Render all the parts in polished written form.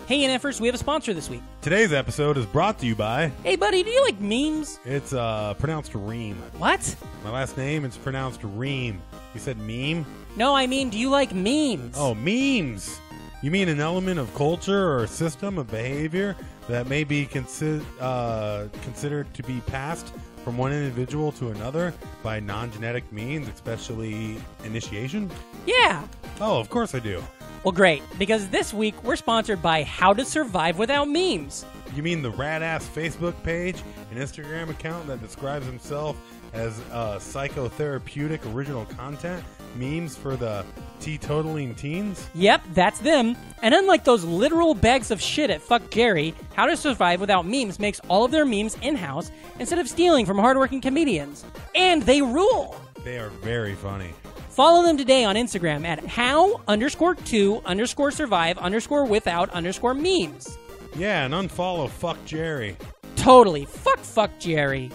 Hey, NFers, we have a sponsor this week. Today's episode is brought to you by... Hey, buddy, do you like memes? It's pronounced Ream. What? My last name is pronounced Ream. You said meme? No, I mean, do you like memes? Oh, memes. You mean an element of culture or a system of behavior that may be considered to be passed from one individual to another by non-genetic means, especially initiation? Yeah. Oh, of course I do. Well, great, because this week we're sponsored by How to Survive Without Memes. You mean the rad-ass Facebook page and Instagram account that describes himself as psychotherapeutic original content memes for the teetotaling teens? Yep, that's them. And unlike those literal bags of shit at Fuck Jerry, How to Survive Without Memes makes all of their memes in-house instead of stealing from hardworking comedians. And they rule! They are very funny. Follow them today on Instagram at how_to_survive_without_memes. Yeah, and unfollow Fuck Jerry. Totally. Fuck Jerry.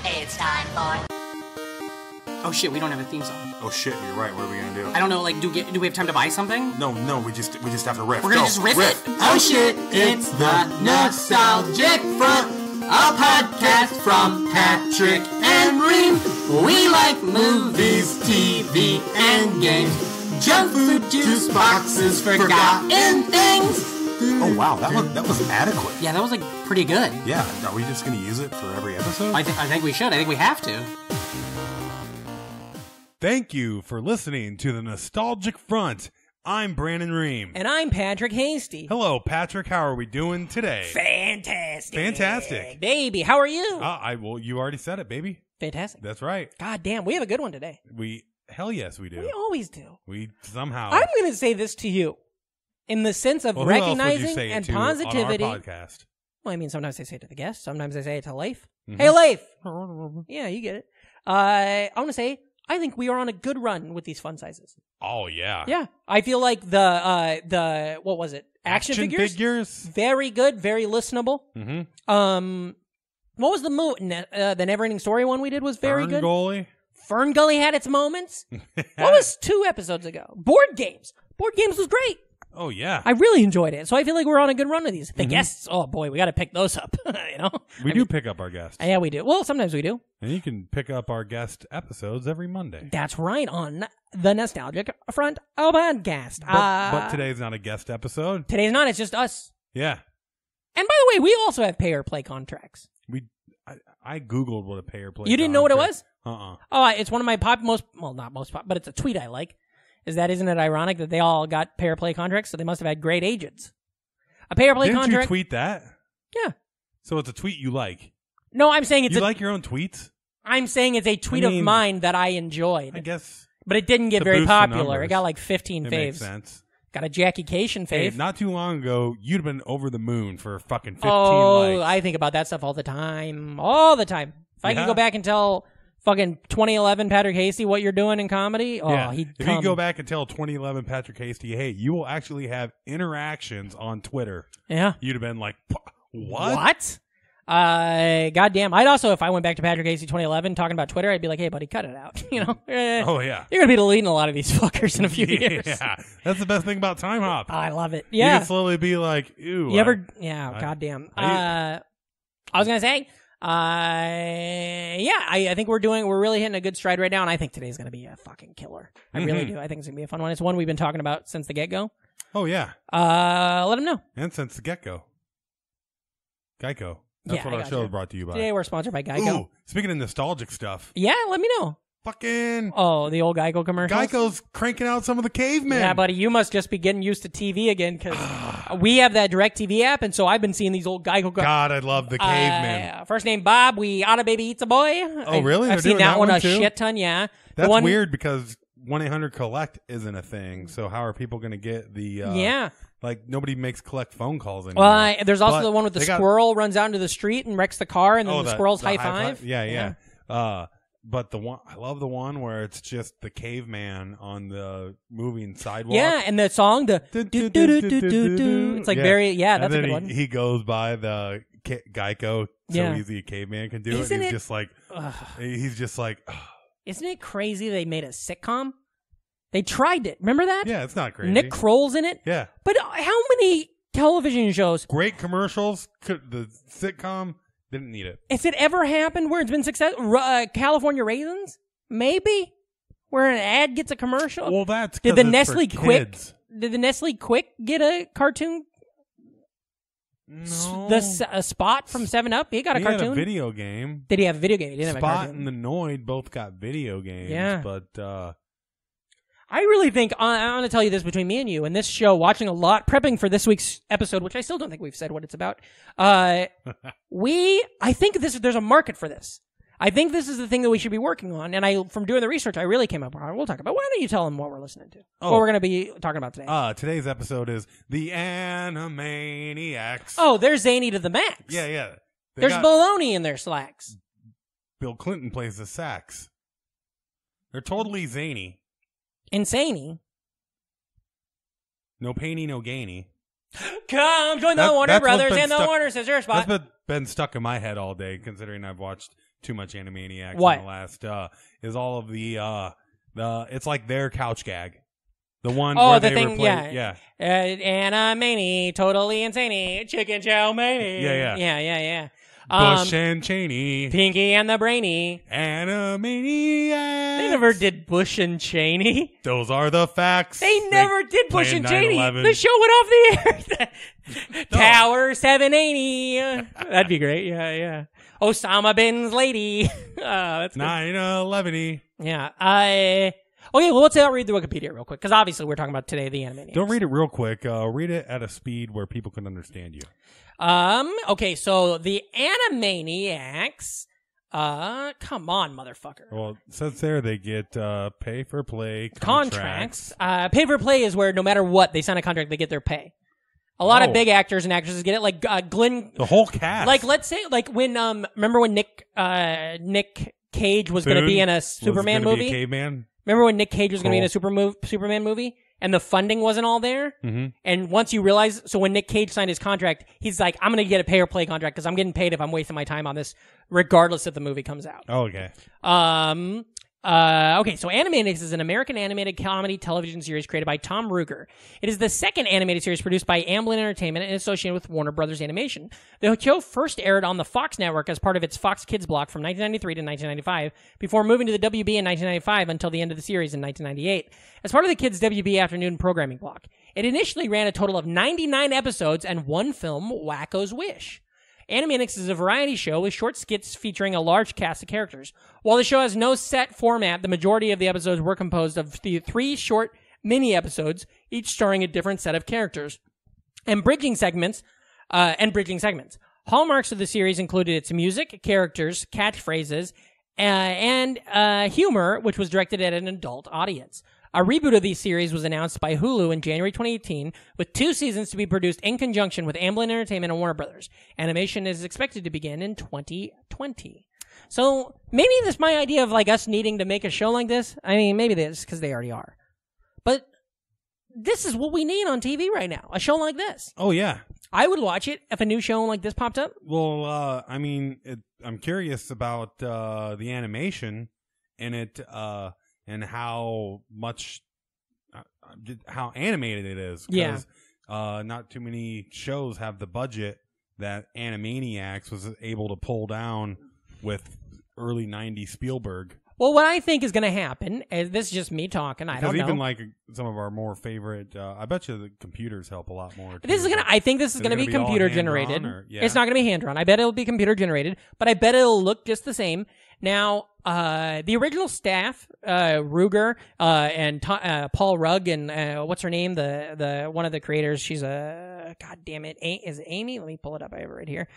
Hey, it's time for... Oh shit, we don't have a theme song. Oh shit, you're right. What are we gonna do? I don't know, like, do we have time to buy something? No, we just have to riff. We're gonna just riff it? Oh shit, it's the Nostalgic Front, a podcast from Patrick and Ream. We like movies, TV, and games, junk food, juice boxes, forgotten things. Oh wow, that was adequate. Yeah, that was, like, pretty good. Yeah, are we just gonna use it for every episode? I think we should. I think we have to. Thank you for listening to the Nostalgic Front. I'm Brandon Ream. And I'm Patrick Hasty. Hello, Patrick. How are we doing today? Fantastic. Baby, how are you? Well, you already said it, baby. Fantastic. That's right. God damn, we have a good one today. Hell yes, we do. We always do. We somehow. I'm going to say this to you in the sense of Well, who else would you recognizing say it and to positivity. on our podcast? Well, I mean, sometimes I say it to the guest. Sometimes I say it to Leif. Mhm. Hey, Leif. Yeah, you get it. I want to say, I think we are on a good run with these fun sizes. Oh yeah. Yeah, I feel like the what was it? Action figures. Very good, very listenable. Mm-hmm. What was the the Neverending Story one we did was very good. Goalie. Fern Gully had its moments. What was 2 episodes ago? Board games. Board games was great. Oh yeah. I really enjoyed it. So I feel like we're on a good run with these. The guests, oh boy, we got to pick those up. You know, we do pick up our guests. Yeah, we do. Well, sometimes we do. And you can pick up our guest episodes every Monday. That's right, on the Nostalgic Front podcast. But today's not a guest episode. Today's not. It's just us. Yeah. And by the way, we also have pay or play contracts. I googled what a pay or play. You didn't know what it was? Oh, it's one of my not most pop, but it's a tweet I like. Isn't it ironic that they all got pay or play contracts? So they must have had great agents. A pay or play contract. Didn't you tweet that? Yeah. So it's a tweet you like. No, I'm saying it's you like your own tweets? I'm saying it's a tweet of mine that I enjoyed. I guess. But it didn't get very popular. It got like 15 faves. Makes sense. Got a Jackie Cation fave. Hey, not too long ago, you'd have been over the moon for fucking 15 likes. I think about that stuff all the time. All the time. If I could go back and tell fucking 2011 Patrick Hasty what you're doing in comedy, he'd If you go back and tell 2011 Patrick Hasty, hey, you will actually have interactions on Twitter. Yeah. You'd have been like, what? What? Goddamn. I'd also, if I went back to Patrick Hasty 2011 talking about Twitter, I'd be like, hey, buddy, cut it out. You know? Oh, yeah. You're going to be deleting a lot of these fuckers in a few years. Yeah. That's the best thing about Time Hop. I love it. Yeah. You can slowly be like, ew. Goddamn. I was going to say, I think we're really hitting a good stride right now, and I think today's going to be a fucking killer. I really do. I think it's going to be a fun one. It's one we've been talking about since the get-go. Oh, yeah. Let them know. And since the get-go. Geico. That's what our show is brought to you by. Today we're sponsored by Geico. Ooh, speaking of nostalgic stuff. Yeah, let me know. Fucking. Oh, the old Geico commercials? Geico's cranking out some of the cavemen. Yeah, buddy, you must just be getting used to TV again because we have that DirecTV app, and so I've been seeing these old Geico. God, I love the cavemen. First name Bob, we outta baby eats a boy. Oh, really? I've seen that one a shit ton, yeah. That's weird because 1-800-COLLECT isn't a thing, so how are people going to get the... yeah. Like, nobody makes collect phone calls anymore. Well, there's also the one with the squirrel runs out into the street and wrecks the car, and then the squirrel's high five. Yeah. But the one, I love the one where it's just the caveman on the moving sidewalk. Yeah, and the song, the do-do-do-do-do-do. It's like that's a good one. He goes by the Geico so easy a caveman can do it. And he's just like, Isn't it crazy they made a sitcom? They tried it. Remember that? Yeah, it's not crazy. Nick Kroll's in it. Yeah. But how many television shows? Great commercials. The sitcom didn't need it. Has it ever happened where it's been successful? California Raisins? Maybe? Where an ad gets a commercial? Well, that's Did the 'cause it's Nestle for Quick? kids. Did the Nestle Quick get a cartoon? No. A Spot from 7-Up? He got a He cartoon. had a video game. Did he have a video game? He didn't have a Spot cartoon. and the Noid both got video games. Yeah. But I really think, I want to tell you this between me and you, and this show, watching a lot, prepping for this week's episode, which I still don't think we've said what it's about. I think there's a market for this. I think this is the thing that we should be working on. And from doing the research, I really came up with it. We'll talk about. Why don't you tell them what we're listening to? What we're going to be talking about today? Today's episode is the Animaniacs. Oh, they're zany to the max. Yeah. There's baloney in their slacks. Bill Clinton plays the sax. They're totally zany. Insaney. No painy, no gainy. Come join the Warner that's what's Brothers been and the stuck- Warner Scissor Spot. That's been stuck in my head all day, considering I've watched too much Animaniacs What? in the last. Is all of the it's like their couch gag. The one where the they thing, replace, yeah. Animani, totally insane, chicken chow mani. Yeah. Yeah. Bush and Cheney. Pinky and the Brainy. Animaniacs. They never did Bush and Cheney. Those are the facts. They never did Bush playing and Cheney. 9/11. The show went off the air. Tower 780. That'd be great. Yeah. Osama bin's lady. That's good. 9/11. Yeah. Okay, well, let's read the Wikipedia real quick, because obviously we're talking about today the Animaniacs. Don't read it real quick. Read it at a speed where people can understand you. Okay, so the Animaniacs, come on, motherfucker. Well, it says there they get pay for play Contracts. Pay for play is where no matter what, they sign a contract, they get their pay. A lot of big actors and actresses get it, like Glenn. The whole cast. Like, let's say, like when, remember when Nick Cage was going to be in a Superman was gonna movie? Be a caveman. Remember when Nick Cage was going to be in a Superman movie? And the funding wasn't all there? Mm-hmm. And once you realize, so when Nick Cage signed his contract, he's like, I'm going to get a pay or play contract because I'm getting paid if I'm wasting my time on this, regardless if the movie comes out. Oh, okay. Okay, so Animaniacs is an American animated comedy television series created by Tom Ruegger. It is the second animated series produced by Amblin Entertainment and associated with Warner Brothers Animation. The show first aired on the Fox network as part of its Fox Kids block from 1993 to 1995, before moving to the WB in 1995 until the end of the series in 1998. As part of the Kids' WB afternoon programming block, it initially ran a total of 99 episodes and one film, Wacko's Wish. Animaniacs is a variety show with short skits featuring a large cast of characters. While the show has no set format, the majority of the episodes were composed of the 3 short mini-episodes, each starring a different set of characters, and bridging segments. Hallmarks of the series included its music, characters, catchphrases, and humor, which was directed at an adult audience. A reboot of the series was announced by Hulu in January 2018, with 2 seasons to be produced in conjunction with Amblin Entertainment and Warner Brothers. Animation is expected to begin in 2020. So maybe this my idea of like us needing to make a show like this. I mean, maybe this because they already are, but this is what we need on TV right now. A show like this. Oh yeah, I would watch it if a new show like this popped up. Well, I mean, I'm curious about the animation in it. And how much, how animated it is. Yeah. Not too many shows have the budget that Animaniacs was able to pull down with early 90s Spielberg. Well, what I think is going to happen, is this is just me talking, I don't know. Because even like some of our more favorite, I bet you the computers help a lot more. Too. I think this is going to be computer generated. Yeah. It's not going to be hand drawn. I bet it'll be computer generated, but I bet it'll look just the same. Now, the original staff, Ruegger, and Paul Rugg, and what's her name? The one of the creators. She's God damn it, is it Amy? Let me pull it up. I have it right here.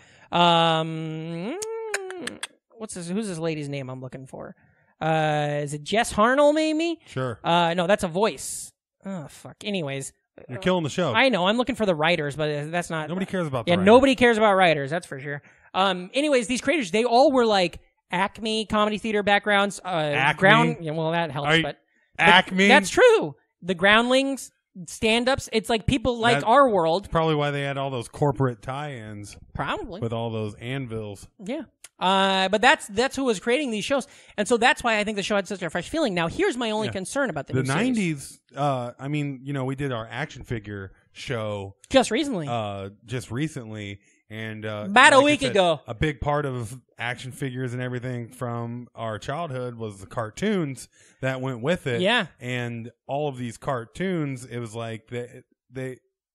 Who's this lady's name I'm looking for? Is it Jess Harnell, maybe? Sure. No, that's a voice. Oh, fuck. Anyways. You're killing the show. I know. I'm looking for the writers, but that's not. Nobody cares about the writers. Nobody cares about writers. That's for sure. Anyways, these creators, they all were like Acme comedy theater backgrounds. Acme? Well, that helps, but Acme? That's true. The Groundlings, stand-ups. It's like people like That- our world. Probably why they had all those corporate tie-ins Probably. with all those anvils. Yeah. But that's who was creating these shows. And so that's why I think the show had such a fresh feeling. Now, here's my only concern about the new series. 90s, I mean, we did our action figure show Just recently. and About a like I week said, ago. a big part of action figures and everything from our childhood was the cartoons that went with it. Yeah. And all of these cartoons, it was like it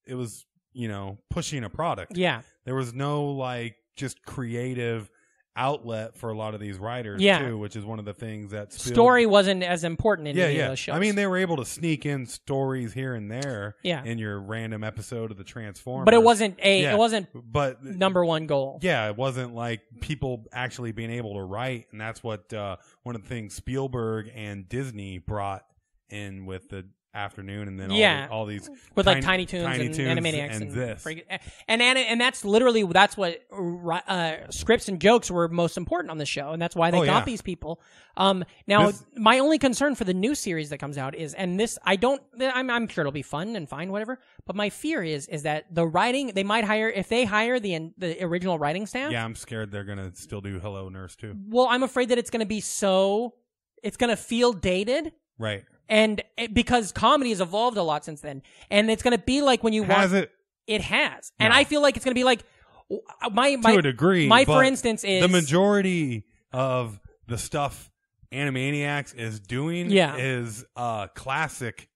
was, pushing a product. Yeah. There was no like just creative outlet for a lot of these writers too, which is one of the things that Story wasn't as important in any of those shows. I mean, they were able to sneak in stories here and there Yeah. in your random episode of the Transformers. But it wasn't but number one goal. yeah, it wasn't like people actually being able to write, and that's what one of the things Spielberg and Disney brought in with the afternoon, and then all these with like Tiny Toons and Animaniacs and this. And that's literally what scripts and jokes were most important on the show, and that's why they got these people. Now my only concern for the new series that comes out is, and this I'm sure it'll be fun and fine, whatever. But my fear is that the writing they might hire, if they hire the original writing staff. Yeah, I'm scared they're gonna still do Hello Nurse too. Well, I'm afraid that it's gonna be it's gonna feel dated. Right. And because comedy has evolved a lot since then, and it's going to be like when you Has watch it has, and I feel like it's going to be like my to a degree. My, but for instance, is the majority of the stuff Animaniacs is doing is classic.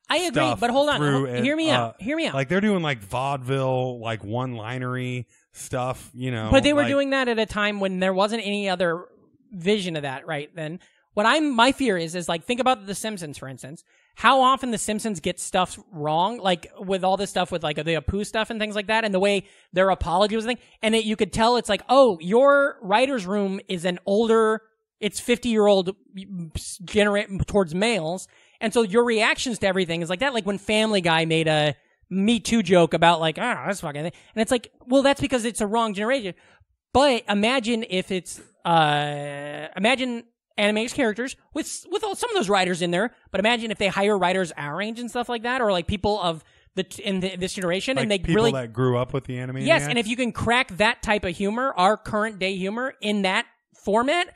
I agree, but hold on, hear me out. Hear me out. Like they're doing like vaudeville, like one-linery stuff, But they were doing that at a time when there wasn't any other vision of that, right? Then. My fear is like, think about The Simpsons, for instance. How often The Simpsons get stuff wrong, like with all this stuff with like the Apu stuff and things like that, and the way their apology was thing, and you could tell it's like, oh, your writer's room is it's 50-year-old towards males, and so your reactions to everything is like that. Like when Family Guy made a Me Too joke about like, that's fucking thing, and it's like, well, that's because it's a wrong generation. But imagine if it's Animaniacs characters with some of those writers in there, but imagine if they hire writers our age and stuff like that, or like people of this generation, like and they people really that grew up with the Animaniacs. Yes, and if you can crack that type of humor, our current day humor in that format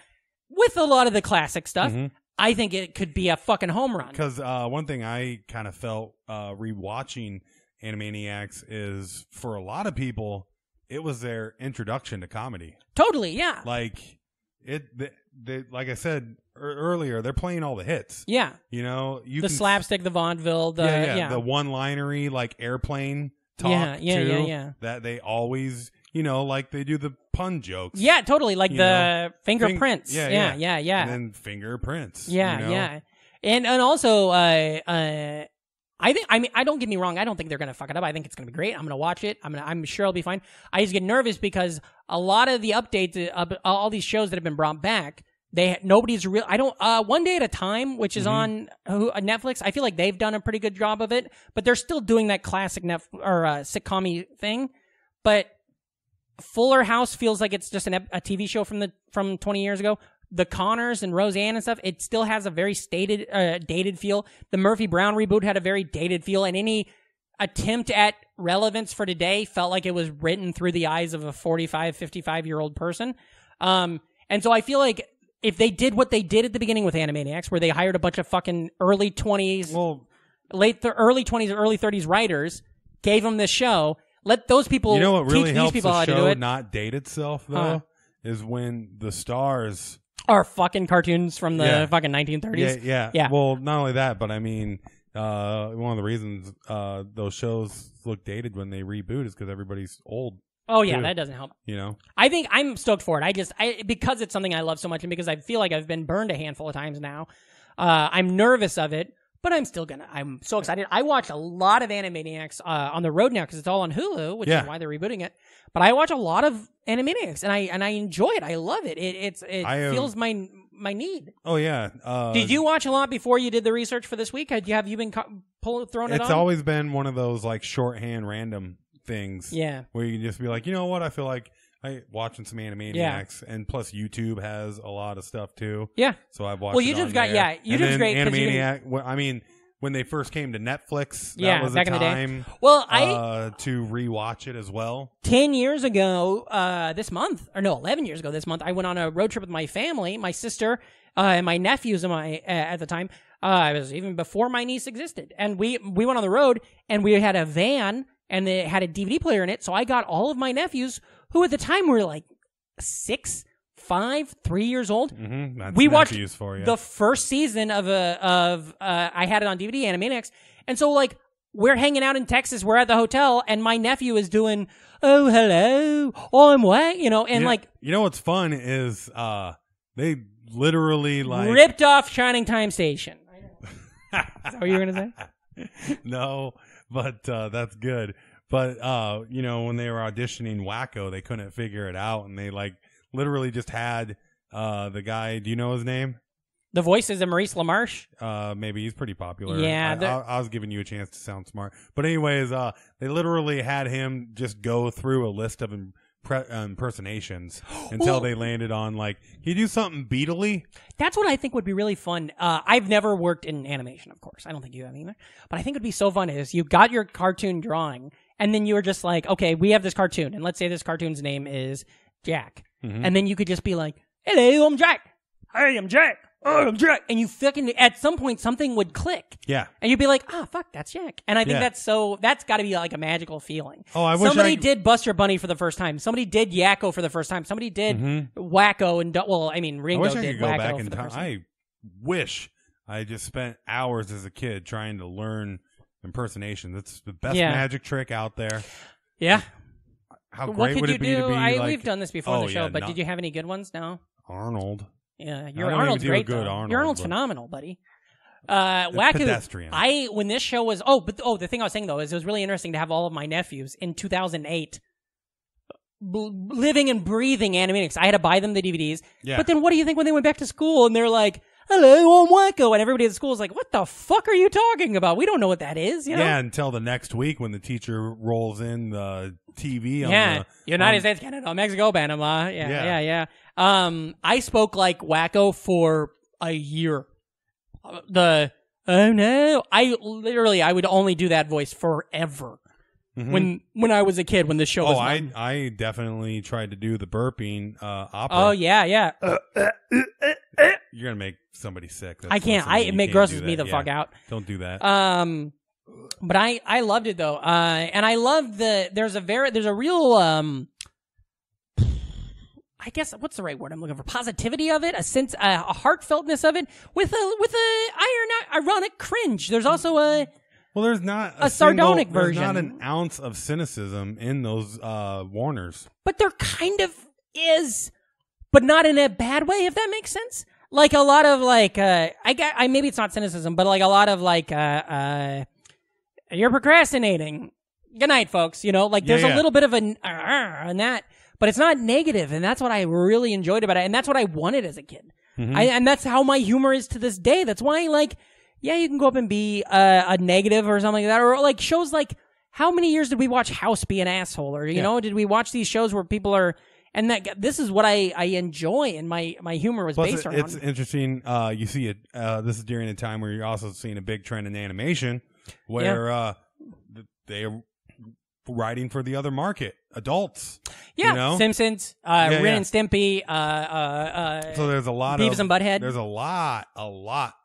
with a lot of the classic stuff, I think it could be a fucking home run. Because one thing I kind of felt rewatching Animaniacs is, for a lot of people, it was their introduction to comedy. Totally, yeah. Like like I said earlier, they're playing all the hits. Yeah. The slapstick, the vaudeville, the one-linery, like airplane talk, yeah. that they always, like they do the pun jokes. Yeah, totally, like the fingerprints. Yeah. And then fingerprints. Yeah. And also, I don't get me wrong. I don't think they're going to fuck it up. I think it's going to be great. I'm going to watch it. I'm sure it'll be fine. I just get nervous because a lot of the updates of all these shows that have been brought back, nobody's real. One Day at a Time, which is on Netflix. I feel like they've done a pretty good job of it, but they're still doing that classic sitcom-y thing. But Fuller House feels like it's just a TV show from 20 years ago. The Connors and Roseanne and stuff, it still has a very dated feel. The Murphy Brown reboot had a very dated feel, and any attempt at relevance for today felt like it was written through the eyes of a 45, 55-year-old person. And so I feel like if they did what they did at the beginning with Animaniacs, where they hired a bunch of fucking early 20s, early 20s, early 30s writers, gave them this show, let those people what really teach helps these people the how to do show it. not date itself, though, is when the stars are fucking cartoons from the fucking 1930s. Yeah. Well, not only that, but I mean, one of the reasons those shows look dated when they reboot is because everybody's old. Oh yeah, that doesn't help. I think I'm stoked for it. Because it's something I love so much, and because I feel like I've been burned a handful of times now. I'm nervous of it, but I'm so excited. I watch a lot of Animaniacs on the road now because it's all on Hulu, which is why they're rebooting it. But I watch a lot of Animaniacs, and I enjoy it. I love it. It feels my need. Oh yeah. Did you watch a lot before you did the research for this week? Have you been throwing it on? It's always been one of those like shorthand random things. Yeah. Where you can just be like, you know what? I feel like watching some Animaniacs, and plus YouTube has a lot of stuff too. Yeah. So I've watched. Well, YouTube's got YouTube's great. Animaniac. I mean, when they first came to Netflix. Yeah, that was back a in the day. time Well, to rewatch it as well. 10 years ago this month, or no, 11 years ago this month, I went on a road trip with my family, my sister, and my nephews and at the time. It was even before my niece existed. And we went on the road, and we had a van, and it had a DVD player in it, so I got all of my nephews, who at the time were like 6, 5, 3 years old. That's We watched nephews for you. the first season of I had it on DVD, Animaniacs, and so like we're hanging out in Texas, we're at the hotel, and my nephew is doing, oh hello, I'm what, and like you know what's fun is they literally like ripped off Shining Time Station. Is that what you were gonna say? No, but that's good. But when they were auditioning Wacko, they couldn't figure it out, and they like literally just had the guy. Do you know his name? The voice is Maurice LaMarche. Maybe he's pretty popular. Yeah, I was giving you a chance to sound smart. But anyways, they literally had him just go through a list of impersonations until they landed on like, can you do something beatly? That's what I think would be really fun. I've never worked in animation, of course. I don't think you have either. But I think it would be so fun is you got your cartoon drawing, and then you were just like, okay, we have this cartoon, and let's say this cartoon's name is Jack. And then you could just be like, hello, I'm Jack. Hey, I'm Jack. Oh, I'm Jack. And you fucking, at some point, something would click. Yeah. And you'd be like, fuck, that's Jack. And I think that's got to be like a magical feeling. Oh, I wish somebody did Buster Bunny for the first time. Somebody did Yakko for the first time. Somebody did Wacko and, Ringo I wish I did could go Wacko back for in the time. first time. I wish I just spent hours as a kid trying to learn impersonation. That's the best magic trick out there. Yeah. How What great could would you it be do? to be We've done this before on the show, yeah, but did you have any good ones? No. Arnold? Yeah, I your don't Arnold's even do a great. good Though. Arnold, Your Arnold's but- phenomenal, buddy. Wacko. pedestrian. When this show was the thing I was saying though is it was really interesting to have all of my nephews in 2008 living and breathing Animaniacs. I had to buy them the DVDs. Yeah. But then what do you think when they went back to school and they're like, hello, I'm Wacko, and everybody at school is like, what the fuck are you talking about? We don't know what that is. You know? Yeah, until the next week when the teacher rolls in the TV on the United States, Canada, Mexico, Panama. Yeah. I spoke like Wacko for a year. Oh no! I would only do that voice forever. When I was a kid, when this show was on. I definitely tried to do the burping opera. Oh yeah. You're gonna make somebody sick. I can't. It grosses me the fuck out. Don't do that. But I loved it though. And I love there's a real I guess what's the right word I'm looking for? Positivity of it, a sense, a heartfeltness of it, with a ironic cringe. There's also a there's not a sardonic version. There's not an ounce of cynicism in those Warners. But there kind of is, but not in a bad way. If that makes sense. Like a lot of like, maybe it's not cynicism, but like a lot of like, you're procrastinating. Good night, folks. Like there's a little bit of on that. But it's not negative, and that's what I really enjoyed about it, and that's what I wanted as a kid. And that's how my humor is to this day. That's why, like, yeah, you can go up and be a negative or something like that, or like shows like, how many years did we watch House be an asshole, or you know, did we watch these shows where people are, and this is what I enjoy, and my humor was based around. It's interesting. You see it. This is during a time where you're also seeing a big trend in animation, where they're writing for the other market, adults. Yeah, Simpsons, Ren and Stimpy. So there's a lot Beavis of and Butthead. There's a lot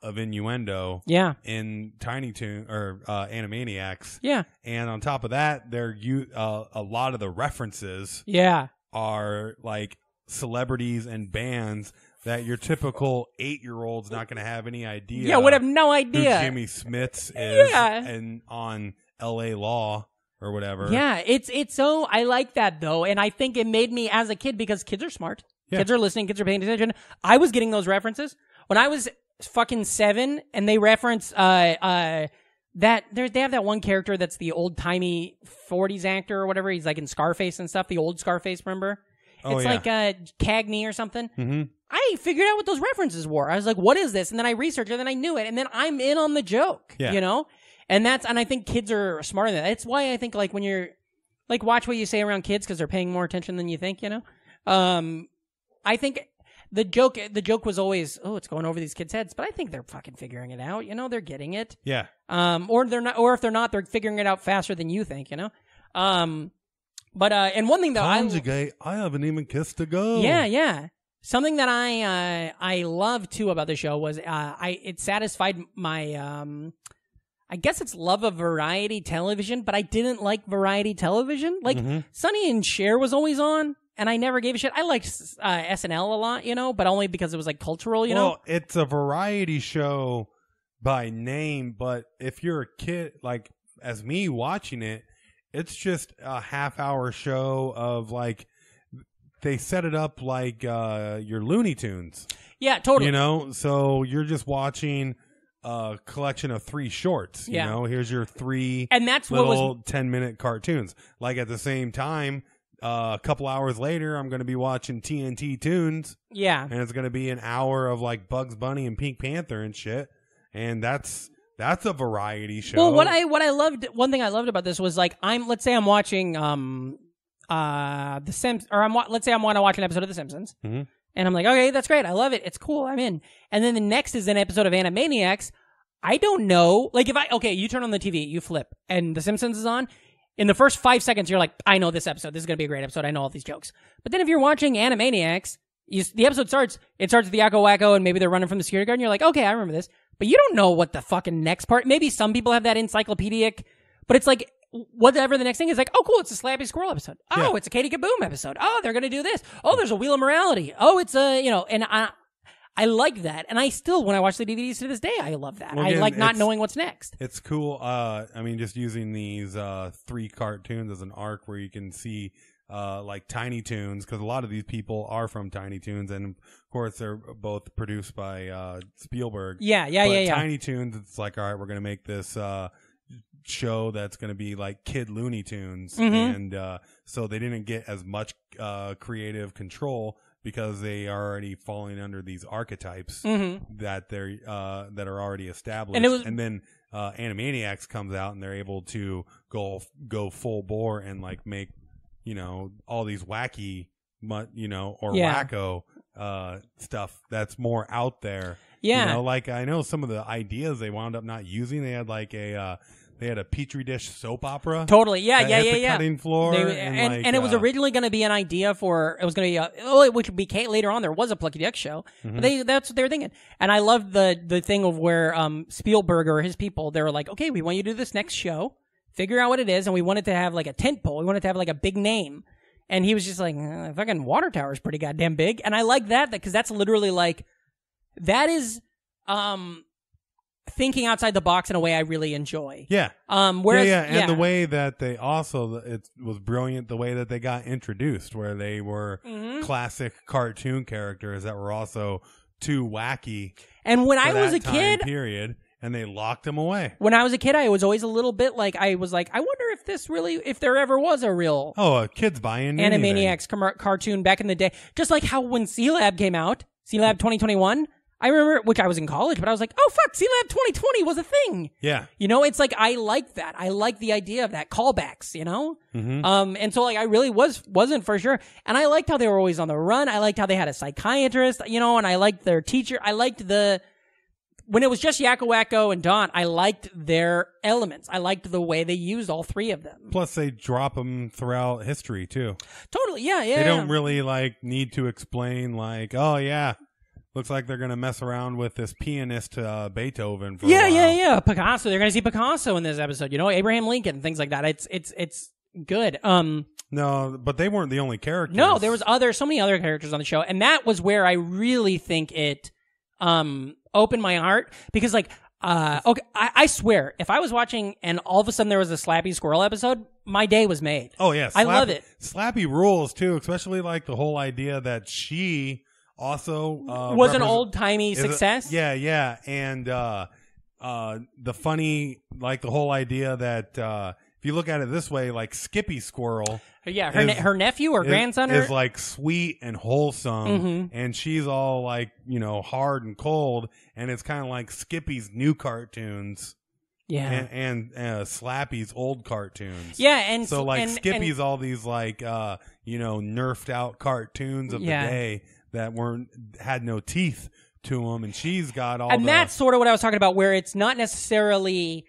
of innuendo. Yeah. In Tiny Toon or Animaniacs. Yeah. And on top of that, a lot of the references. Yeah. Are like celebrities and bands that your typical 8-year-old's not going to have any idea. Yeah, would have no idea who Jimmy Smits is. And on L.A. Law. Or whatever. Yeah, it's so I like that though, and I think it made me as a kid because kids are smart, kids are listening, kids are paying attention. I was getting those references when I was fucking 7, and they reference that they have that one character that's the old timey 40s actor or whatever. He's like in Scarface and stuff. The old Scarface, remember? It's like Cagney or something. Mm-hmm. I figured out what those references were. I was like, what is this? And then I researched it, and then I knew it, and then I'm in on the joke. You know. And I think kids are smarter than that. That's why I think like when you're like watch what you say around kids because they're paying more attention than you think. I think the joke was always, oh, it's going over these kids' heads, but I think they're fucking figuring it out. You know, they're getting it. Yeah. Or they're not, or if they're not, they're figuring it out faster than you think. You know. But and one thing that Conjugate, I haven't even kissed a go. Yeah. Something that I love too about the show was it satisfied my I guess it's love of variety television, but I didn't like variety television. Like Sonny and Cher was always on, and I never gave a shit. I liked SNL a lot, you know, but only because it was like cultural, you know. Well, it's a variety show by name, but if you're a kid, like as me watching it, it's just a half-hour show of like they set it up like your Looney Tunes. Yeah, totally. You know, so you're just watching a collection of 3 shorts. You know, here's your 3 and that's little 10-minute cartoons. Like at the same time, a couple hours later, I'm going to be watching TNT Toons. Yeah, and it's going to be an hour of like Bugs Bunny and Pink Panther and shit. And that's a variety show. Well, what I loved, one thing I loved about this was like let's say I'm watching The Sims, or let's say I want to watch an episode of The Simpsons. Mm-hmm. And I'm like, okay, that's great. I love it. It's cool. I'm in. And then the next is an episode of Animaniacs. I don't know. Like you turn on the TV, you flip, and The Simpsons is on. In the first 5 seconds, you're like, I know this episode. This is going to be a great episode. I know all these jokes. But then if you're watching Animaniacs, the episode starts, it starts with the Yakko Wacko, and maybe they're running from the security guard, and you're like, okay, I remember this. But you don't know what the fucking next part. Maybe some people have that encyclopedic, but it's like, whatever the next thing is, like, oh, cool, it's a Slappy Squirrel episode. Oh, it's a Katie Kaboom episode. Oh, they're going to do this. Oh, there's a Wheel of Morality. Oh, it's a, and I like that. And I still, when I watch the DVDs to this day, I love that. Well, again, I like not knowing what's next. It's cool. I mean, just using these 3 cartoons as an arc where you can see like Tiny Toons, because a lot of these people are from Tiny Toons, and of course they're both produced by Spielberg. Yeah. Tiny Toons, it's like, all right, we're going to make this show that's going to be like Kid Looney Tunes, and so they didn't get as much creative control because they are already falling under these archetypes that they're that are already established. And then Animaniacs comes out and they're able to go full bore and like make all these wacky wacko stuff that's more out there. Yeah, like I know some of the ideas they wound up not using. They had like they had a Petri dish soap opera. Totally. Yeah. The cutting floor. And it was originally going to be an idea for, it was going to be, which became later on, there was a Plucky Duck show. But that's what they were thinking. And I loved the thing of where Spielberg or his people, they were like, okay, we want you to do this next show, figure out what it is, and we want it to have like a tent pole. We want it to have like a big name. And he was just like, fucking Water Tower is pretty goddamn big. And I like that because that's literally like, that is thinking outside the box in a way I really enjoy. Yeah. Whereas, and the way that they also, it was brilliant the way that they got introduced, where they were classic cartoon characters that were also too wacky. And when I was a kid, and they locked them away. When I was a kid, I was always a little bit like, I wonder if there ever was a real a kid's buying Animaniacs cartoon back in the day. Just like how when C-Lab came out, C-Lab 2021, I remember, which I was in college, but I was like, oh, fuck, C-Lab 2020 was a thing. Yeah. It's like, I like that. I like the idea of that, callbacks, And so, like, I really wasn't for sure. And I liked how they were always on the run. I liked how they had a psychiatrist, and I liked their teacher. I liked when it was just Yakko Wacko and Don, I liked their elements. I liked the way they used all 3 of them. Plus, they drop them throughout history, too. Totally, yeah. They don't really, like, need to explain, like, oh, yeah. Looks like they're going to mess around with this pianist Beethoven for a while. Yeah. Picasso. They're going to see Picasso in this episode. Abraham Lincoln, things like that. It's good. No, but they weren't the only characters. No, there was so many other characters on the show, and that was where I really think it opened my heart because, like, okay, I swear, if I was watching and all of a sudden there was a Slappy Squirrel episode, my day was made. Oh yeah, I love it. Slappy rules too, especially like the whole idea that she also was an old-timey success. Yeah. And the funny, like the whole idea that if you look at it this way, like Skippy Squirrel. Yeah, her nephew or grandson is like sweet and wholesome, and she's all like, hard and cold, and it's kind of like Skippy's new cartoons. Yeah. And Slappy's old cartoons. Yeah, and so like Skippy's all these like nerfed out cartoons of the day that had no teeth to them, and she's got all. And that's sort of what I was talking about, where it's not necessarily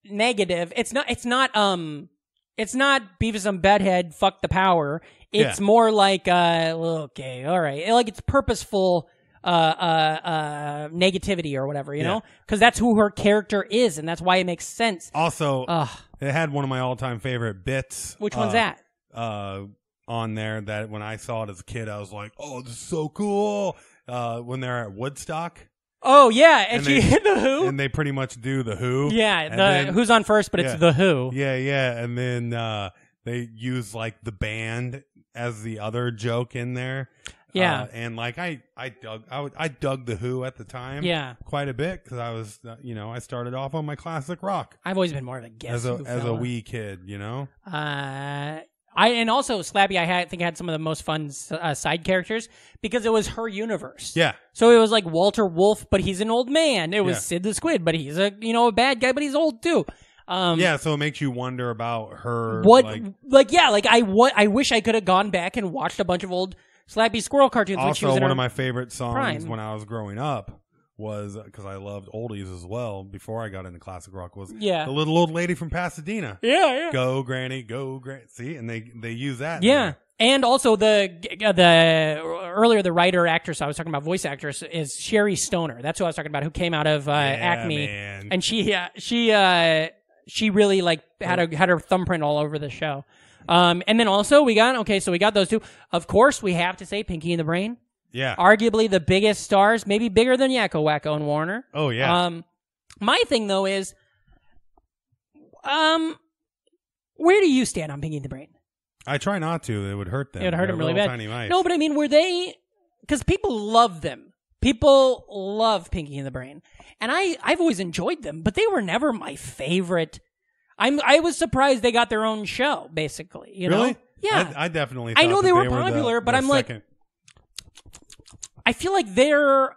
negative. It's not Beavis and Butthead. Fuck the power. It's more like okay, all right, like it's purposeful negativity or whatever, you know, because that's who her character is, and that's why it makes sense. Also, it had one of my all-time favorite bits. Which one's that? On there that when I saw it as a kid, I was like, "Oh, this is so cool!" When they're at Woodstock. Oh yeah, and she they, hit the Who, and they pretty much do the Who. Yeah, then, Who's on first, but it's the Who. Yeah, and then they use like the band as the other joke in there. Yeah, and like I dug the Who at the time. Yeah, quite a bit because I was I started off on my classic rock. I've always been more of a Guess Who as a wee kid, you know. And also Slappy, I think had some of the most fun side characters because it was her universe. Yeah. So it was like Walter Wolf, but he's an old man. It was Sid the Squid, but he's a bad guy, but he's old too. So it makes you wonder about her. I wish I could have gone back and watched a bunch of old Slappy Squirrel cartoons. Also, when she was in one her of my favorite songs prime. when I was growing up was, because I loved oldies as well before I got into classic rock, was the little old lady from Pasadena. Yeah. Go Granny, go Granny. See, and they use that. Yeah. There. And also the writer actress I was talking about, voice actress, is Sherry Stoner. That's who I was talking about, who came out of Acme, man. and she really like had her thumbprint all over the show. And then also we got those two. Of course, we have to say Pinky and the Brain. Yeah. Arguably the biggest stars, maybe bigger than Yakko, Wacko, and Warner. Oh, yeah. My thing, though, is where do you stand on Pinky and the Brain? I try not to. It would hurt them. It would hurt them really bad. Tiny mice. No, but I mean, were they... Because people love them. People love Pinky and the Brain. And I've always enjoyed them, but they were never my favorite. I was surprised they got their own show, basically. You really? know? Yeah. I definitely thought I know that they were popular, but I'm second. like... I feel like their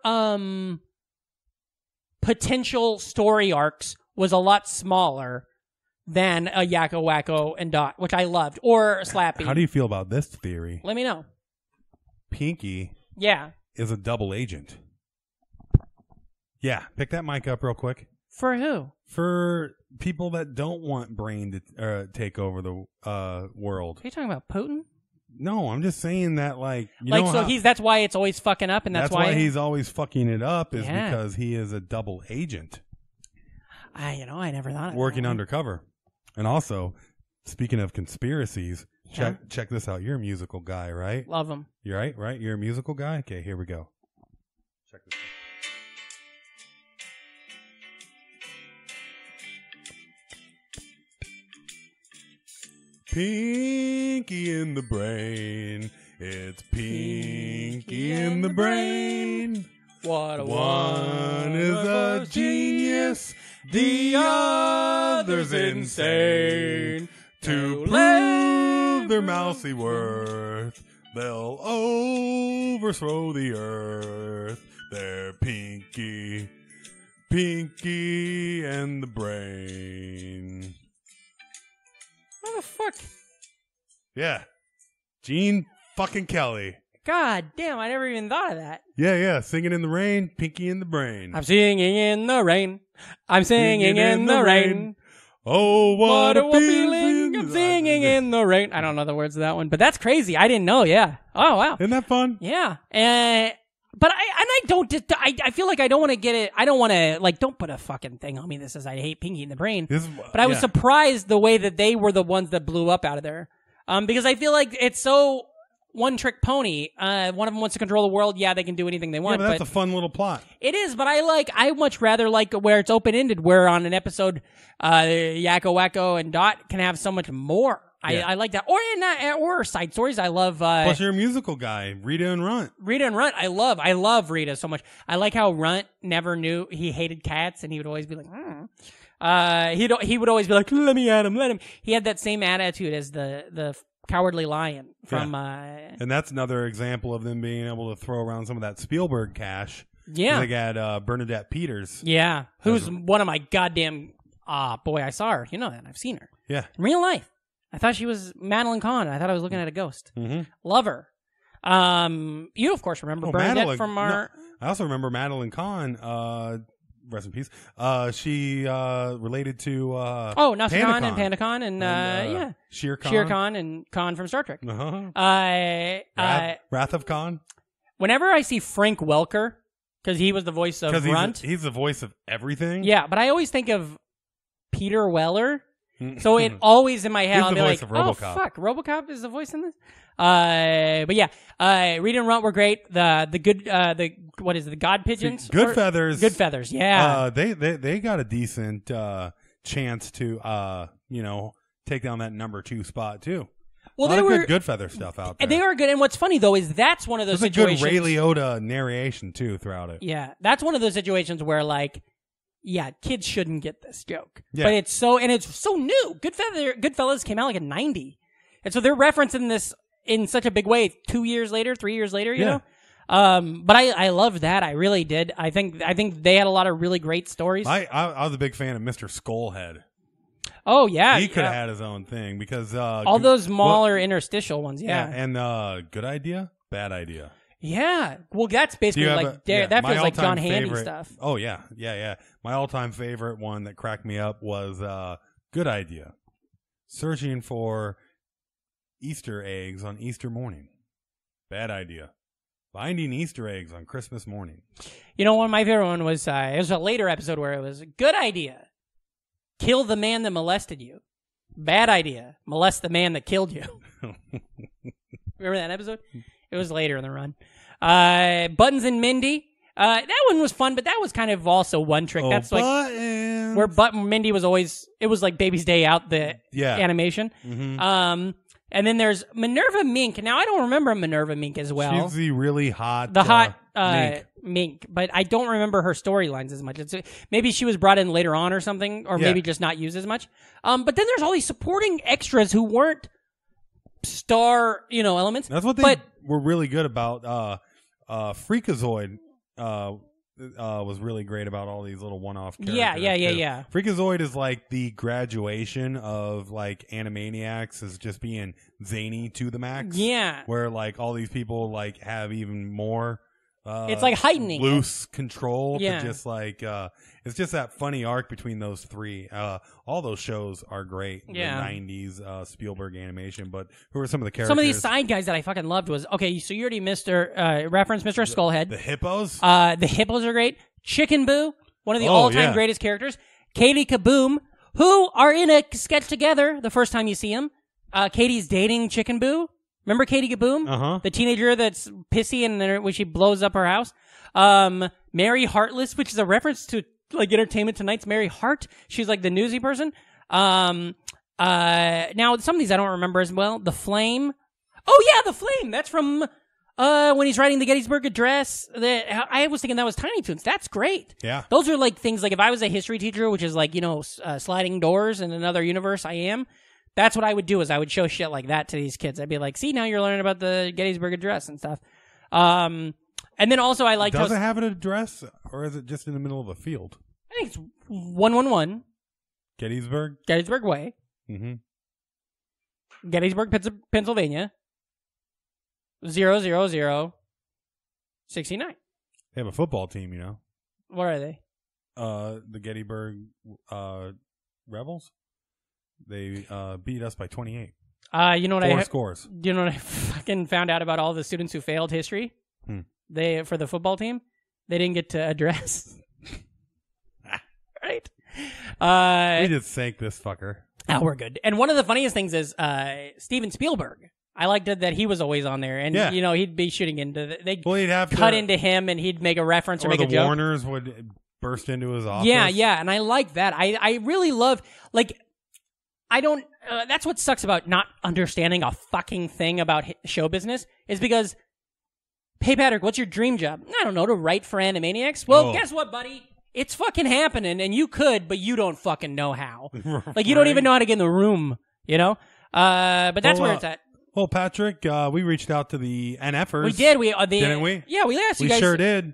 potential story arcs was a lot smaller than a Yakko, Wacko, and Dot, which I loved, or Slappy. How do you feel about this theory? Let me know. Pinky is a double agent. Yeah, pick that mic up real quick. For who? For people that don't want Brain to take over the world. Are you talking about Putin? No, I'm just saying that, like, that's why it's always fucking up, and that's why he's always fucking it up is because he is a double agent. I never thought of working that. undercover. And also, speaking of conspiracies, check this out. You're a musical guy, right? Love him. You're right? You're a musical guy? Okay, here we go. Check this out. Pinky in the Brain. It's Pinky in the Brain. What a one is a genius, the other's insane. To prove their mousy worth, they'll overthrow the earth. They're Pinky and the Brain. What the fuck? Yeah. Gene fucking Kelly. God damn, I never even thought of that. Yeah. Singing in the rain, Pinky in the Brain. I'm singing in the rain. I'm singing in the rain. Oh, what a feeling. I'm singing in the rain. I don't know the words of that one, but that's crazy. I didn't know, yeah. Oh, wow. Isn't that fun? Yeah. But I feel like I don't want to get it. I don't want to, like, don't put a fucking thing on me that says I hate Pinky in the Brain. But I was surprised the way that they were the ones that blew up out of there. Because I feel like it's so one trick pony. One of them wants to control the world. Yeah, they can do anything they want. Yeah, but that's a fun little plot. It is, but I much rather like where it's open-ended, where on an episode, Yakko, Wacko, and Dot can have so much more. Yeah. I like that. Or side stories. I love... Plus, you're a musical guy. Rita and Runt. I love Rita so much. I like how Runt never knew he hated cats, and he would always be like, he would always be like, let him. He had that same attitude as the Cowardly Lion from... And that's another example of them being able to throw around some of that Spielberg cash. Yeah. They got Bernadette Peters. Yeah. Who's one of my goddamn... boy, I saw her. You know that. I've seen her. Yeah. In real life. I thought she was Madeline Kahn. I thought I was looking at a ghost. Mm-hmm. Love her. You of course remember Bernadette from our. No, I also remember Madeline Kahn. Rest in peace. She related to Nausicaan and Pandacon and Shere Khan. Shere Khan and Khan from Star Trek. Wrath of Khan. Whenever I see Frank Welker, because he was the voice of Runt, he's the voice of everything. Yeah, but I always think of Peter Weller. So it always in my head, I'll be like, "Oh fuck, RoboCop is the voice in this." But yeah, Reed and Runt were great. The God Pigeons? Good Feathers. Good Feathers. Yeah. They got a decent chance to take down that number 2 spot too. Well, a lot of good Feather stuff out there. They are good, and what's funny though is that's one of those situations. There's a good Ray Liotta narration too throughout it. Yeah, that's one of those situations where like. Yeah, kids shouldn't get this joke. Yeah. But it's so new. Goodfellas came out like in 90. And so they're referencing this in such a big way 2 years later, 3 years later, you know? But I loved that. I really did. I think they had a lot of really great stories. I was a big fan of Mr. Skullhead. Oh, yeah. He could have had his own thing because... all those smaller interstitial ones, yeah. And Good Idea, Bad Idea. Yeah. Well, that's basically like that feels like John Handy stuff. Oh, yeah. My all-time favorite one that cracked me up was Good Idea. Searching for Easter eggs on Easter morning. Bad Idea. Finding Easter eggs on Christmas morning. You know, one of my favorite one was it was a later episode where it was Good Idea. Kill the man that molested you. Bad Idea. Molest the man that killed you. Remember that episode? It was later in the run. Buttons and Mindy. That one was fun, but that was kind of also one trick. That's like where Mindy was always. It was like Baby's Day Out, the animation. Mm-hmm. And then there's Minerva Mink. Now I don't remember Minerva Mink as well. She's the really hot, Mink, but I don't remember her storylines as much. Maybe she was brought in later on or something, or maybe just not used as much. But then there's all these supporting extras who weren't star, elements. That's what they were really good about. Freakazoid was really great about all these little one-off characters. Yeah. Freakazoid is like the graduation of like Animaniacs as just being zany to the max. Yeah. Where like all these people like have even more it's like heightening loose control to just like it's just that funny arc between those three. All those shows are great. Yeah. The 90s Spielberg animation, but who are some of the characters? Some of these side guys that I fucking loved was so you already referenced Mr. Skullhead. The hippos? The hippos are great. Chicken Boo, one of the all-time greatest characters. Katie Kaboom, who are in a sketch together the first time you see them. Katie's dating Chicken Boo. Remember Katie Kaboom? Uh-huh. The teenager that's pissy and then when she blows up her house. Mary Heartless, which is a reference to like Entertainment Tonight's Mary Hart. She's like the newsy person. Now some of these I don't remember as well. The Flame. Oh yeah, The Flame. That's from when he's writing the Gettysburg Address. I was thinking that was Tiny Toons. That's great. Yeah. Those are like things like if I was a history teacher, which is like, sliding doors in another universe, I am. That's what I would do is I would show shit like that to these kids. I'd be like, see, now you're learning about the Gettysburg Address and stuff. And then also I like... Does it have an address or is it just in the middle of a field? I think it's 111. Gettysburg? Gettysburg Way. Mm-hmm. Gettysburg, Pennsylvania. 00069. They have a football team, What are they? The Gettysburg Rebels. They beat us by 28. You know what 4 scores. You know what I fucking found out about all the students who failed history? They for the football team, they didn't get to address. Right? We just sank this fucker. Oh, we're good. And one of the funniest things is Steven Spielberg. I liked it that he was always on there, and he'd be shooting into. He'd have cut into him, and he'd make a reference or make a joke. Or the Warners would burst into his office. Yeah, and I like that. I really love I don't. That's what sucks about not understanding a fucking thing about show business is because, hey Patrick, what's your dream job? I don't know, to write for Animaniacs. Well, guess what, buddy? It's fucking happening, and you could, but you don't fucking know how. Like you don't even know how to get in the room, But that's where it's at. Well, Patrick, we reached out to the NFers. We did. Didn't we? Yeah, we asked you guys. We sure did.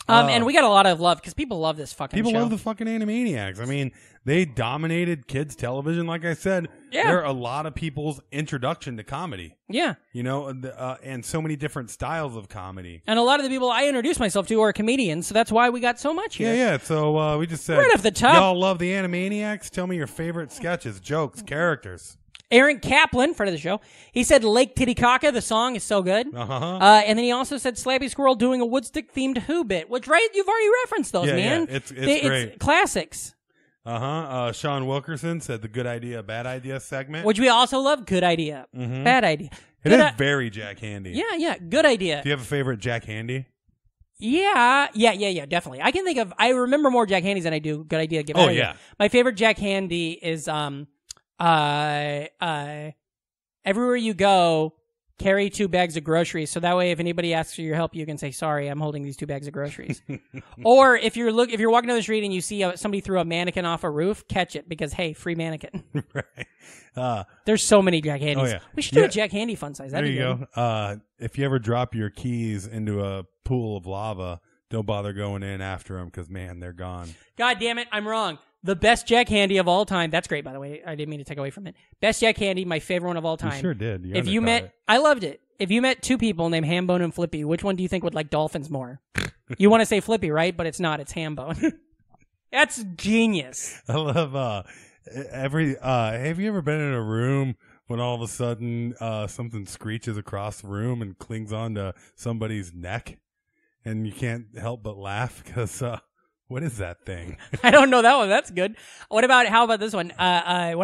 And we got a lot of love because people love this fucking People show. love the fucking Animaniacs. I mean, they dominated kids' television. Like I said, Yeah. they're a lot of people's introduction to comedy. Yeah. You know, and so many different styles of comedy. And a lot of the people I introduce myself to are comedians, so that's why we got so much here. Yeah. So we just said, Right off the top. y'all love the Animaniacs? Tell me your favorite sketches, jokes, characters. Aaron Kaplan, friend of the show, he said Lake Titicaca, the song is so good. Uh-huh. And then he also said Slappy Squirrel doing a Woodstick-themed Who bit, which, right, you've already referenced those, Yeah, man. yeah, it's great. It's classics. Sean Wilkerson said the good idea, bad idea segment. Which we also love. Good idea. Bad idea. It Good is very Jack Handy. Yeah, good idea. Do you have a favorite Jack Handy? Yeah, definitely. I remember more Jack Handys than I do Good Idea. Oh, yeah. My favorite Jack Handy is, everywhere you go, carry 2 bags of groceries. So that way, if anybody asks for your help, you can say, sorry, I'm holding these 2 bags of groceries. Or if you're walking down the street and you see somebody threw a mannequin off a roof, catch it because, hey, free mannequin. Right. There's so many Jack Handys. Oh, yeah. We should do a Jack Handy fun size. There That'd you be good. go. If you ever drop your keys into a pool of lava, don't bother going in after them because, man, they're gone. God damn it, I'm wrong. The best Jack Handy of all time. That's great, by the way. I didn't mean to take away from it. Best Jack Handy, my favorite one of all time. You sure did. You If you undercut met, it. I loved it. If you met 2 people named Hambone and Flippy, which one do you think would like dolphins more? You want to say Flippy, right? But it's not. It's Hambone. That's genius. I love have you ever been in a room when all of a sudden something screeches across the room and clings onto somebody's neck and you can't help but laugh because what is that thing? I don't know that one. That's good. How about this one? When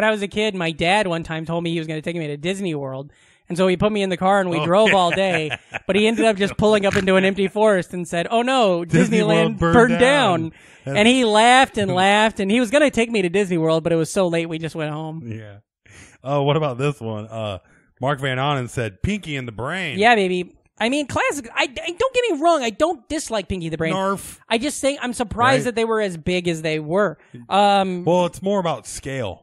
I was a kid, my dad one time told me he was going to take me to Disney World. And so he put me in the car and we drove all day, but he ended up just pulling up into an empty forest and said, "Oh no, Disney Disneyland World burned down." That's- And he laughed and laughed, and he was going to take me to Disney World, but it was so late we just went home. Yeah. Oh, what about this one? Mark Van Onen said Pinky in the Brain. Yeah, baby. I mean, classic. I don't get me wrong. I don't dislike Pinky the Brain. Narf. I just think I'm surprised Right. that they were as big as they were. Well, it's more about scale.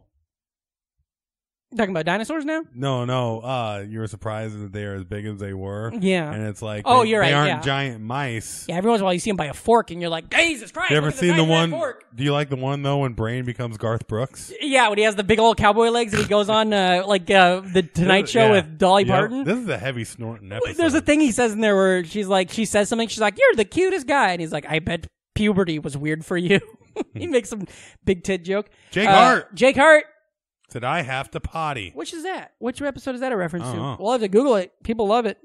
Talking about dinosaurs now? No. You were surprised that they are as big as they were. Yeah. And it's like, Oh, they, you're right, they aren't yeah. giant mice. Yeah, every once in a while you see them by a fork and you're like, Jesus Christ. You ever look at seen the the size of that one? fork. Do you like the one though when Brain becomes Garth Brooks? Yeah, when he has the big old cowboy legs and he goes on the Tonight Show Yeah. with Dolly Yep. Parton. This is a heavy snorting episode. There's a thing he says in there where she says something. She's like, "You're the cutest guy," and he's like, "I bet puberty was weird for you." He makes some big tit joke. Jake Hart. Jake Hart. Said I have to potty. Which is that? Which episode is that a reference to? know. We'll have to Google it. People love it.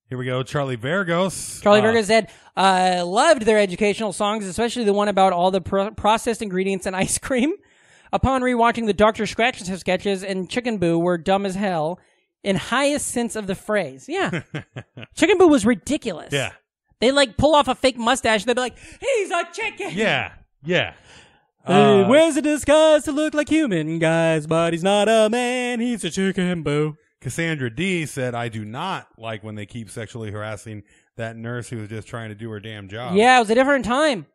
Here we go. Charlie Vergos. Charlie Vergos said, loved their educational songs, especially the one about all the processed ingredients in ice cream. Upon rewatching the Dr. Scratch sketches and Chicken Boo were dumb as hell in highest sense of the phrase. Yeah. Chicken Boo was ridiculous. Yeah. They like pull off a fake mustache. They'd be like, "He's a chicken." Yeah. He wears a disguise to look like human guys, but he's not a man. He's a chicken boo. Cassandra D said, I do not like when they keep sexually harassing that nurse who was just trying to do her damn job. Yeah, it was a different time.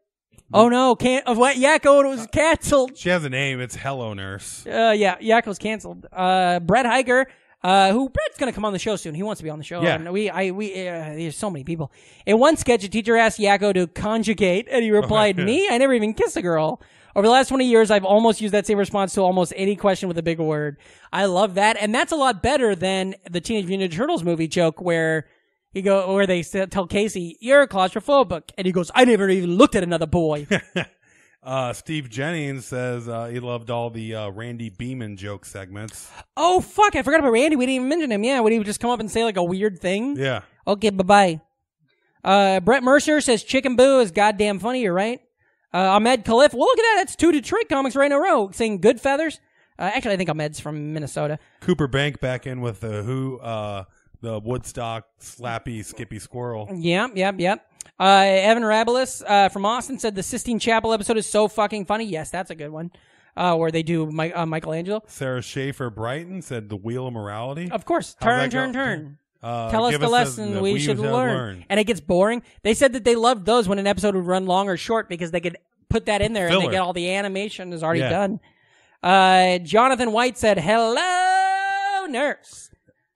Oh no, what? Yakko was canceled. She has a name. It's Hello Nurse. Yeah, Yakko's canceled. Brett Hiker, who Brett's gonna come on the show soon. He wants to be on the show. Yeah. And there's so many people. In one sketch, a teacher asked Yakko to conjugate, and he replied, "Me? I never even kissed a girl." Over the last 20 years, I've almost used that same response to almost any question with a big word. I love that, and that's a lot better than the Teenage Mutant Ninja Turtles movie joke where they tell Casey, "You're claustrophobic," and he goes, "I never even looked at another boy." Steve Jennings says he loved all the Randy Beeman joke segments. Oh fuck! I forgot about Randy. We didn't even mention him. Yeah, would he just come up and say like a weird thing? Yeah. Okay, bye bye. Brett Mercer says Chicken Boo is goddamn funny. You're right. Ahmed Khalif. Well, look at that. That's 2 Detroit comics right in a row saying Good Feathers. Actually, I think Ahmed's from Minnesota. Cooper Bank back in with the Woodstock Slappy Skippy Squirrel. Yep. Evan Rabelis from Austin said the Sistine Chapel episode is so fucking funny. Yes, that's a good one. Where they do Michelangelo. Sarah Schaefer Brighton said the Wheel of Morality. Of course. How's Turn. that go? Tell us give the lesson that we should learn. And it gets boring. They said that they loved those when an episode would run long or short because they could put that in there and Filler. they get all the animation is already Yeah. done. Jonathan White said, "Hello, nurse."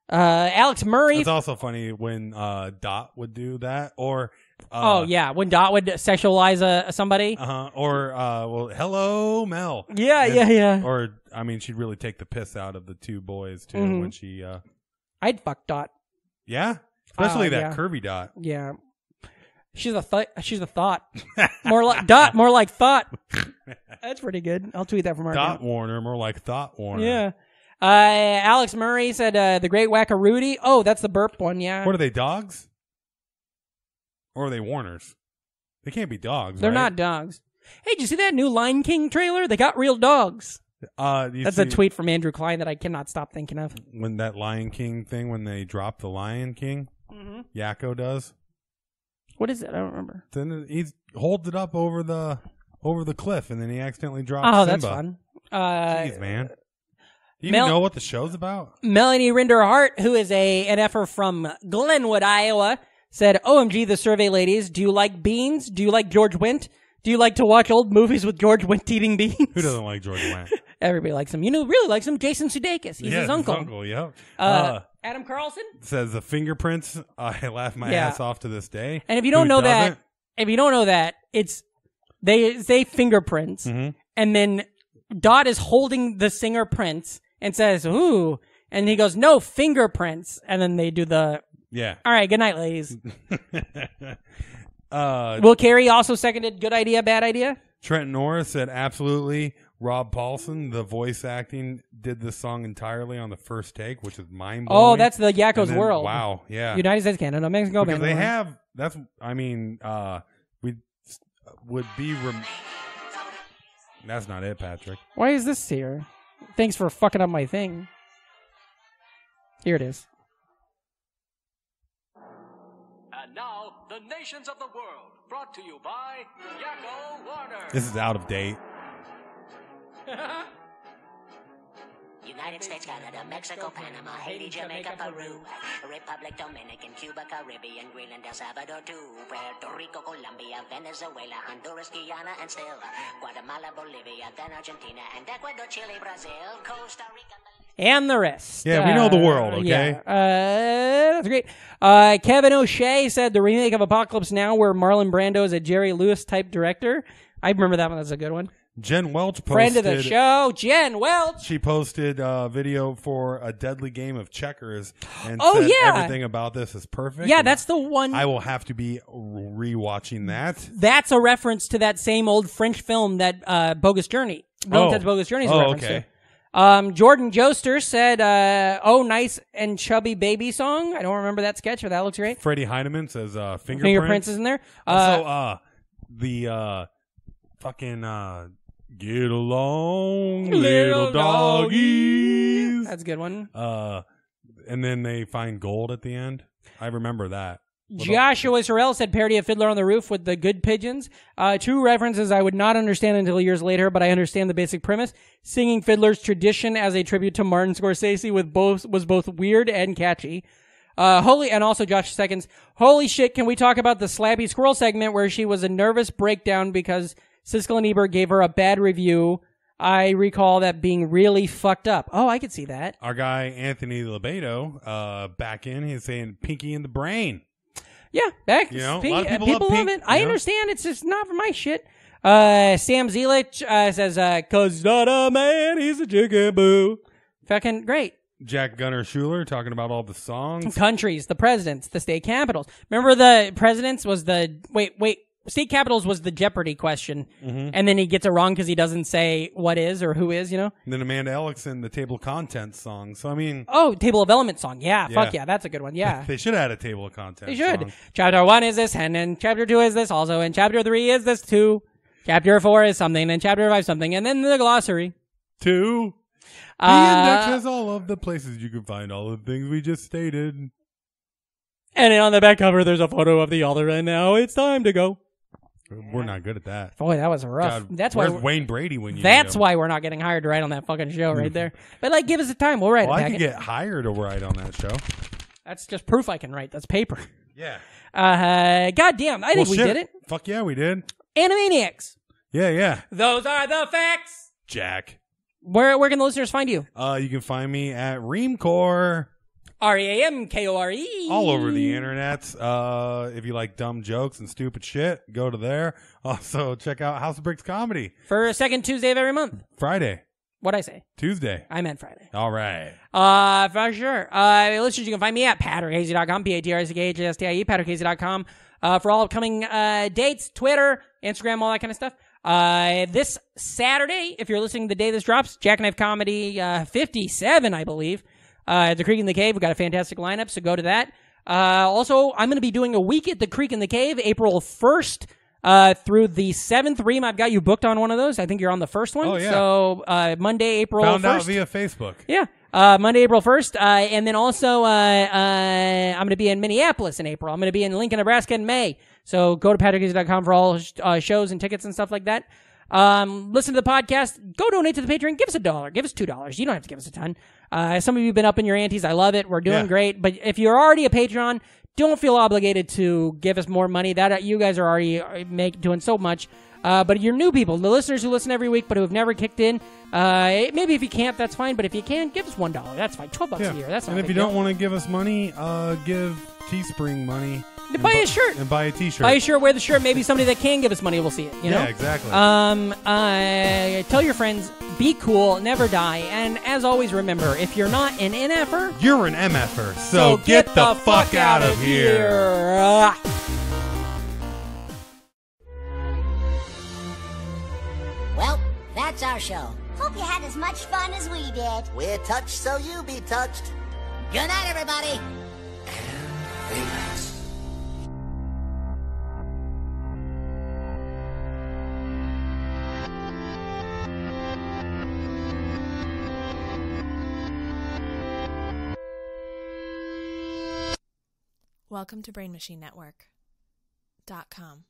Alex Murray. It's also funny when Dot would do that, or Oh yeah, when Dot would sexualize somebody. Or well, hello, Mel. Yeah. Or I mean, she'd really take the piss out of the two boys too when she. I'd fuck Dot. Yeah, especially that yeah. curvy Dot. Yeah, she's a thought. More like Dot, more like thought. That's pretty good. I'll tweet that from our Dot account. Warner, more like Thought Warner. Yeah. Alex Murray said the Great Wackaroody. Oh, that's the burp one. Yeah. What are they, dogs? Or are they Warners? They can't be dogs. They're right? not dogs. Hey, did you see that new Lion King trailer? They got real dogs. That's a tweet from Andrew Klein that I cannot stop thinking of. When that Lion King thing, when they drop the Lion King, Yakko does. What is it? I don't remember. Then he holds it up over the cliff, and then he accidentally drops Simba. Oh, that's fun. Jeez, man. Do you even know what the show's about? Melanie Rinder-Hart, who is a NFer from Glenwood, Iowa, said, OMG, the survey ladies, do you like beans? Do you like George Wendt? Do you like to watch old movies with George Wendt eating beans? Who doesn't like George Wendt? Everybody likes him. You know, really likes him. Jason Sudeikis. He's his uncle. His uncle, yep. Adam Carlson says the fingerprints. I laugh my ass off to this day. And if you don't know that, it's they say fingerprints, and then Dot is holding the singer Prince and says, "Ooh," and he goes, "No fingerprints," and then they do the. Yeah. All right. Good night, ladies. Will Carey also seconded good idea, bad idea? Trent Norris said absolutely. Rob Paulson, the voice acting, did this song entirely on the first take, which is mind blowing. Oh, that's the Yakko's World. Wow. Yeah. United States, Canada, Mexico, because they Bangladesh. have. That's. I mean, we would be. That's not it, Patrick. Why is this here? Thanks for fucking up my thing. Here it is. And now, the nations of the world, brought to you by Yakko Warner. This is out of date. United States, Canada, Mexico, Panama, Haiti, Jamaica, Peru, Republic, Dominican, Cuba, Caribbean, Greenland, El Salvador, too, Puerto Rico, Colombia, Venezuela, Honduras, Guyana, and still Guatemala, Bolivia, then Argentina, and Ecuador, Chile, Brazil, Costa Rica. And the rest. Yeah, we know the world, okay? Yeah. That's great. Kevin O'Shea said the remake of Apocalypse Now where Marlon Brando is a Jerry Lewis-type director. I remember that one. That's a good one. Jen Welch posted... Friend of the show, Jen Welch. She posted a video for A Deadly Game of Checkers and said everything about this is perfect. Yeah, that's the one. I will have to be rewatching that. That's a reference to that same old French film that Bogus Journey. Bogus Journey is a reference to. Jordan Joester said, oh, nice and chubby baby song. I don't remember that sketch, but that looks great. Freddie Heineman says fingerprints. Fingerprints is in there. Also, the fucking... Get along, little doggies. That's a good one. And then they find gold at the end. I remember that. Joshua Sorrell said parody of Fiddler on the Roof with the Good Pigeons. Two references I would not understand until years later, but I understand the basic premise. Singing Fiddler's tradition as a tribute to Martin Scorsese was both weird and catchy. And also Josh Seconds. Holy shit, can we talk about the Slappy Squirrel segment where she was a nervous breakdown because Siskel and Ebert gave her a bad review? I recall that being really fucked up. Oh, I could see that. Our guy, Anthony Lebedo, back in, he's saying Pinky in the Brain. Yeah, back. You know, Pinky, a lot of people people love love Pink, it. I understand. It's just not for my shit. Sam Zelich says, cause he's not a man, he's a jigaboo. Fucking great. Jack Gunnar Schuler talking about all the songs. Countries, the presidents, the state capitals. Remember the presidents was the... Wait. State capitals was the Jeopardy question. And then he gets it wrong because he doesn't say what is or who is, you know? And then Amanda Ellickson, the table of contents song. So, I mean... Oh, table of elements song. Yeah, fuck yeah. That's a good one. Yeah. They should have had a table of contents They should. song. Chapter 1 is this, and then Chapter 2 is this also, and Chapter 3 is this too. Chapter 4 is something, and Chapter 5 something, and then the glossary. 2. The index has all of the places you can find all of the things we just stated. And then on the back cover, there's a photo of the author, and now it's time to go. We're not good at that. Boy, that was rough. God, that's where's why Wayne Brady when you That's need him? why we're not getting hired to write on that fucking show right there. But like, give us the time. We'll write Well, it. I could get hired to write on that show. That's just proof I can write. That's paper. Yeah. Goddamn. I think we did it. Fuck yeah, we did. Animaniacs. Yeah. Those are the facts. Jack. Where can the listeners find you? You can find me at Reamcore. REAMKORE. All over the internet. If you like dumb jokes and stupid shit, go to there. Also, check out House of Bricks Comedy. For a second Tuesday of every month. Friday. What'd I say? Tuesday. I meant Friday. All right. For sure. Listeners, you can find me at patrickhazy.com, PATRCKHASTIE, patrickhazy.com, for all upcoming dates, Twitter, Instagram, all that kind of stuff. This Saturday, if you're listening the day this drops, Jackknife Comedy 57, I believe, at the Creek in the Cave. We've got a fantastic lineup, so go to that. Also, I'm going to be doing a week at the Creek in the Cave, April 1st. Through the 7th. Ream, I've got you booked on one of those. I think you're on the first one. Oh, yeah. So, Monday, April 1st. Found out via Facebook. Yeah. Monday, April 1st. And then also, I'm going to be in Minneapolis in April. I'm going to be in Lincoln, Nebraska in May. So go to patrickhazy.com for all shows and tickets and stuff like that. Listen to the podcast. Go donate to the Patreon. Give us $1. Give us $2. You don't have to give us a ton. Some of you have been up in your antes. I love it. We're doing great. But if you're already a Patreon, don't feel obligated to give us more money. That you guys are already doing so much. But you're new people, the listeners who listen every week but who have never kicked in, maybe if you can't, that's fine. But if you can, give us $1. That's fine. $12 a year. That's not. And if you don't want to give us money, give Teespring money. Buy a shirt. And buy a t-shirt. Buy a shirt, wear the shirt. Maybe somebody that can give us money will see it. You know? Yeah, exactly. Tell your friends, be cool, never die. And as always, remember, if you're not an NFer, you're an MFer. So get the fuck out of here. Well, that's our show. Hope you had as much fun as we did. We're touched, so you be touched. Good night, everybody. Welcome to BrainMachineNetwork.com.